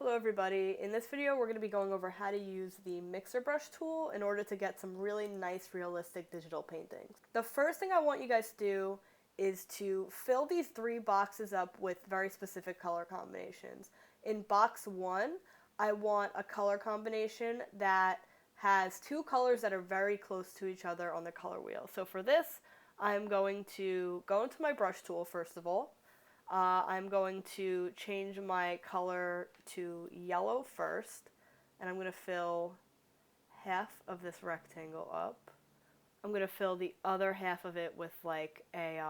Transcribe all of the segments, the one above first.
Hello everybody. In this video we're going to be going over how to use the mixer brush tool in order to get some really nice realistic digital paintings. The first thing I want you guys to do is to fill these three boxes up with very specific color combinations. In box 1, I want a color combination that has two colors that are very close to each other on the color wheel. So for this, I'm going to go into my brush tool first of all. I'm going to change my color to yellow first, and I'm going to fill half of this rectangle up. I'm going to fill the other half of it with like a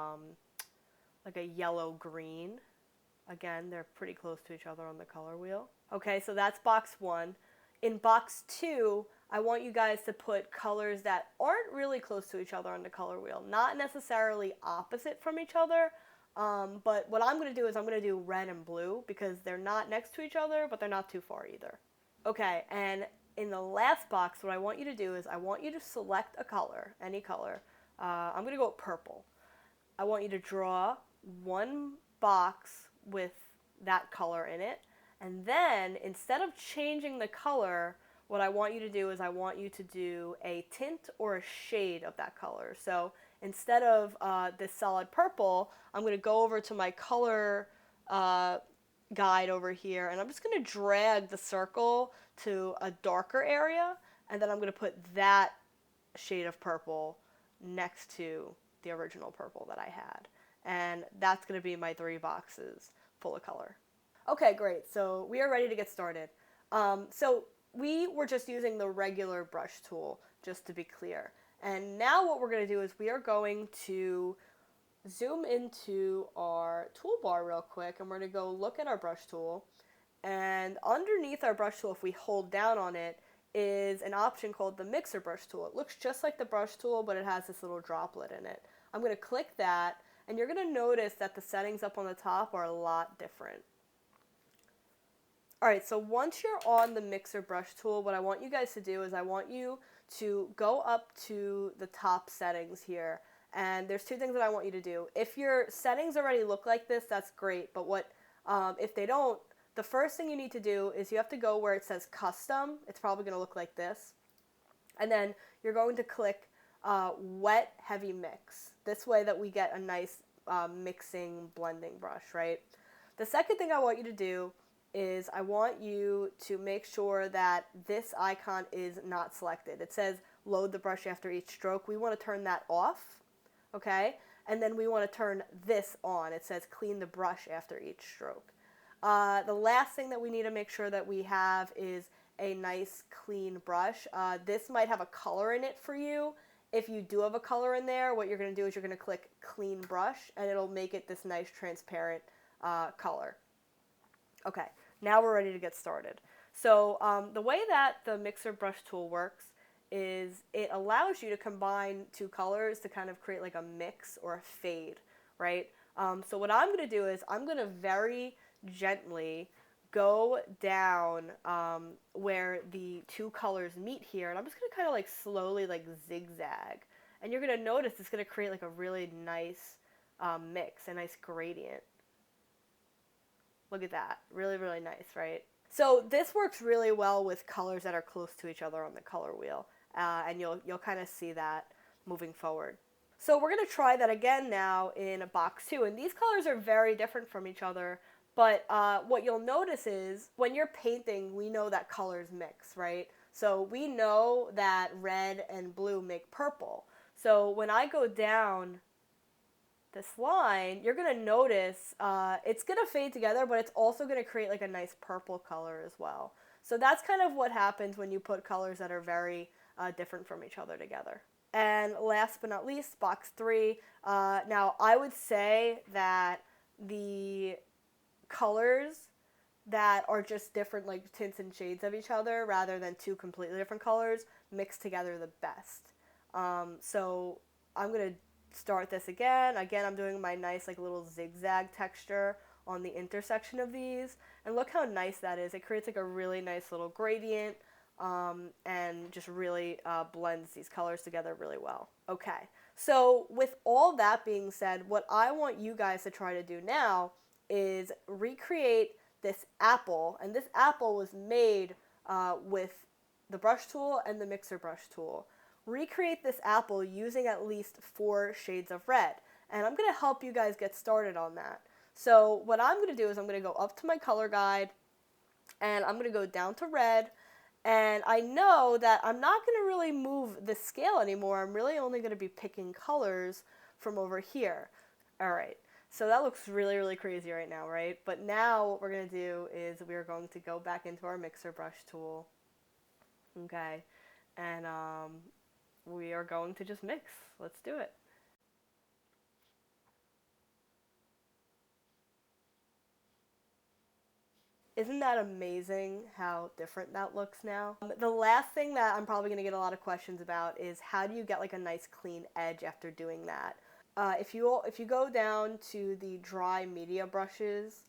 yellow-green. Again, they're pretty close to each other on the color wheel. Okay, so that's box 1. In box 2, I want you guys to put colors that aren't really close to each other on the color wheel, not necessarily opposite from each other. But what I'm going to do is I'm going to do red and blue because they're not next to each other, but they're not too far either. Okay, and in the last box, what I want you to do is I want you to select a color, any color. I'm going to go with purple. I want you to draw one box with that color in it, and then instead of changing the color, what I want you to do is I want you to do a tint or a shade of that color. So instead of this solid purple, I'm going to go over to my color guide over here, and I'm just going to drag the circle to a darker area, and then I'm going to put that shade of purple next to the original purple that I had. And that's going to be my 3 boxes full of color. Okay, great. So we are ready to get started. So we were just using the regular brush tool, just to be clear. And now what we're going to do is we are going to zoom into our toolbar real quick, and we're going to go look at our brush tool. And underneath our brush tool, if we hold down on it, is an option called the mixer brush tool. It looks just like the brush tool, but it has this little droplet in it. I'm going to click that, and you're going to notice that the settings up on the top are a lot different. Alright, so once you're on the mixer brush tool, what I want you guys to do is I want you to go up to the top settings here, and there's 2 things that I want you to do. If your settings already look like this, that's great, but if they don't, the first thing you need to do is you have to go where it says custom. It's probably going to look like this, and then you're going to click wet heavy mix. This way that we get a nice mixing blending brush, right? The second thing I want you to do is I want you to make sure that this icon is not selected. It says load the brush after each stroke. We want to turn that off, okay? And then we want to turn this on. It says clean the brush after each stroke. The last thing that we need to make sure that we have is a nice clean brush. This might have a color in it for you. If you do have a color in there, what you're going to do is you're going to click clean brush, and it'll make it this nice transparent color. Okay, now we're ready to get started. So the way that the mixer brush tool works is it allows you to combine 2 colors to kind of create like a mix or a fade, right? So what I'm going to do is I'm going to very gently go down where the 2 colors meet here, and I'm just going to kind of like slowly like zigzag. And you're going to notice it's going to create like a really nice mix, a nice gradient. Look at that. Really, really nice, right? So this works really well with colors that are close to each other on the color wheel, and you'll kind of see that moving forward. So we're going to try that again now in box 2, and these colors are very different from each other, but what you'll notice is when you're painting, we know that colors mix, right? So we know that red and blue make purple. So when I go down this line, you're going to notice it's going to fade together, but it's also going to create like a nice purple color as well. So that's kind of what happens when you put colors that are very different from each other together. And last but not least, box 3. Now, I would say that the colors that are just different like tints and shades of each other rather than 2 completely different colors mix together the best. So I'm going to start this again. Again, I'm doing my nice like little zigzag texture on the intersection of these, and look how nice that is. It creates like a really nice little gradient and just really blends these colors together really well. Okay, so with all that being said, what I want you guys to try to do now is recreate this apple, and this apple was made with the brush tool and the mixer brush tool. Recreate this apple using at least 4 shades of red, and I'm going to help you guys get started on that. So what I'm going to do is I'm going to go up to my color guide, and I'm going to go down to red, and I know that I'm not going to really move the scale anymore. I'm really only going to be picking colors from over here. All right, so that looks really, really crazy right now, right? But now what we're going to do is we're going to go back into our mixer brush tool, okay? And we are going to just mix. Let's do it. Isn't that amazing how different that looks now? The last thing that I'm probably going to get a lot of questions about is how do you get like a nice clean edge after doing that? If you go down to the dry media brushes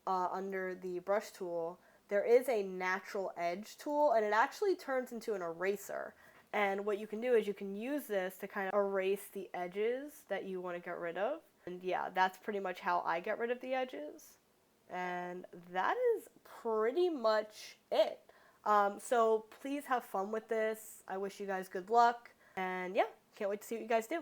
under the brush tool, there is a natural edge tool, and it actually turns into an eraser. And what you can do is you can use this to kind of erase the edges that you want to get rid of. And yeah, that's pretty much how I get rid of the edges. And that is pretty much it. So please have fun with this. I wish you guys good luck. And yeah, can't wait to see what you guys do.